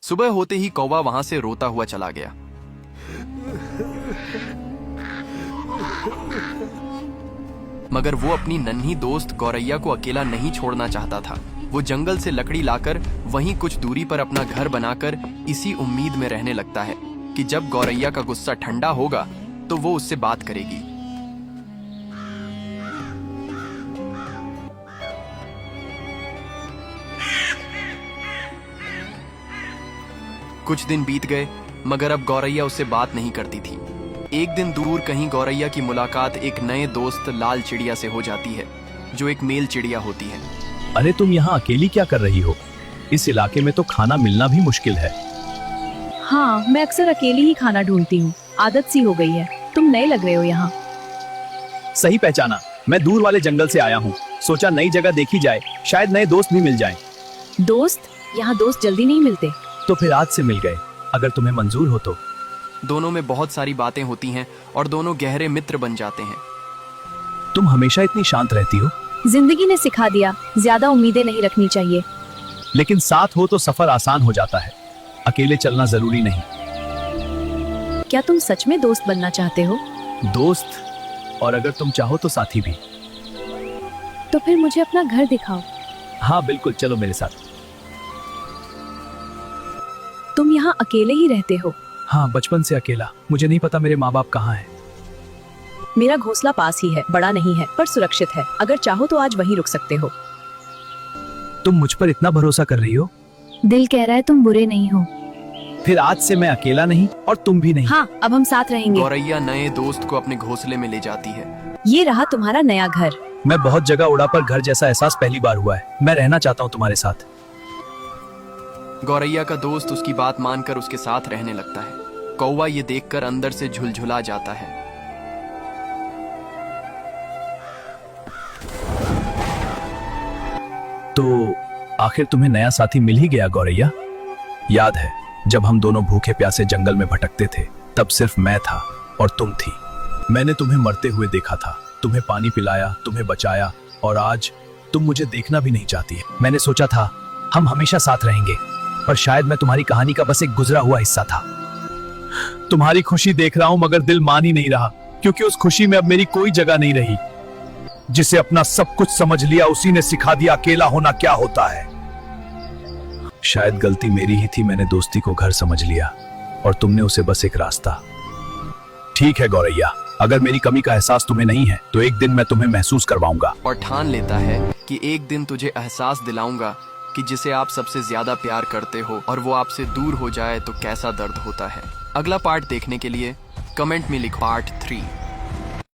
सुबह होते ही कौवा वहां से रोता हुआ चला गया। मगर वो अपनी नन्ही दोस्त गौरैया को अकेला नहीं छोड़ना चाहता था। वो जंगल से लकड़ी लाकर वहीं कुछ दूरी पर अपना घर बनाकर इसी उम्मीद में रहने लगता है कि जब गौरैया का गुस्सा ठंडा होगा तो वो उससे बात करेगी। कुछ दिन बीत गए मगर अब गौरैया उससे बात नहीं करती थी। एक दिन दूर कहीं गौरैया की मुलाकात एक नए दोस्त लाल चिड़िया से हो जाती है, जो एक मेल चिड़िया होती है। अरे तुम यहाँ अकेली क्या कर रही हो? इस इलाके में तो खाना मिलना भी मुश्किल है। हाँ, मैं अक्सर अकेली ही खाना ढूंढती हूँ, आदत सी हो गई है। तुम नए लग रहे हो यहाँ। सही पहचाना, मैं दूर वाले जंगल से आया हूँ। सोचा नई जगह देखी जाए, शायद नए दोस्त भी मिल जाएं। दोस्त? यहाँ दोस्त जल्दी नहीं मिलते। तो फिर आज से मिल गए, अगर तुम्हें मंजूर हो तो। दोनों में बहुत सारी बातें होती हैं और दोनों गहरे मित्र बन जाते हैं। तुम हमेशा इतनी शांत रहती हो। जिंदगी ने सिखा दिया, ज्यादा उम्मीदें नहीं रखनी चाहिए। लेकिन साथ हो तो सफर आसान हो जाता है, अकेले चलना जरूरी नहीं। क्या तुम सच में दोस्त बनना चाहते हो? दोस्त, और अगर तुम चाहो तो साथी भी। तो फिर मुझे अपना घर दिखाओ। हाँ बिल्कुल, चलो मेरे साथ। तुम यहाँ अकेले ही रहते हो? हाँ, बचपन से अकेला। मुझे नहीं पता मेरे माँ बाप कहाँ हैं। मेरा घोंसला पास ही है, बड़ा नहीं है पर सुरक्षित है। अगर चाहो तो आज वहीं रुक सकते हो। तुम मुझ पर इतना भरोसा कर रही हो? दिल कह रहा है तुम बुरे नहीं हो। फिर आज से मैं अकेला नहीं और तुम भी नहीं। हाँ, अब हम साथ रहेंगे। गौरैया नए दोस्त को अपने घोंसले में ले जाती है। ये रहा तुम्हारा नया घर। मैं बहुत जगह उड़ा पर घर जैसा एहसास पहली बार हुआ है। मैं रहना चाहता हूँ तुम्हारे साथ। गौरैया का दोस्त उसकी बात मानकर उसके साथ रहने लगता है। कौवा ये देखकर अंदर से झुलझुला जाता है। तो आखिर तुम्हें नया साथी मिल ही गया गौरैया। याद है जब हम दोनों भूखे प्यासे जंगल में भटकते थे, तब सिर्फ मैं था और तुम थी। मैंने तुम्हें मरते हुए देखा था, तुम्हें पानी पिलाया, तुम्हें बचाया, और आज तुम मुझे देखना भी नहीं चाहती है। मैंने सोचा था हम हमेशा साथ रहेंगे, पर शायद मैं तुम्हारी कहानी का बस एक गुजरा हुआ हिस्सा था। तुम्हारी खुशी देख रहा हूं मगर दिल मान ही नहीं रहा, क्योंकि उस खुशी में अब मेरी कोई जगह नहीं रही। जिसे अपना सब कुछ समझ लिया उसी ने सिखा दिया अकेला होना क्या होता है। शायद गलती मेरी ही थी, मैंने दोस्ती को घर समझ लिया और तुमने उसे बस एक रास्ता। ठीक है गौरैया, अगर मेरी कमी का एहसास तुम्हें नहीं है तो एक दिन मैं तुम्हें महसूस करवाऊंगा। और ठान लेता है कि एक दिन तुझे एहसास दिलाऊंगा कि जिसे आप सबसे ज्यादा प्यार करते हो और वो आपसे दूर हो जाए तो कैसा दर्द होता है। अगला पार्ट देखने के लिए कमेंट में लिखो पार्ट 3।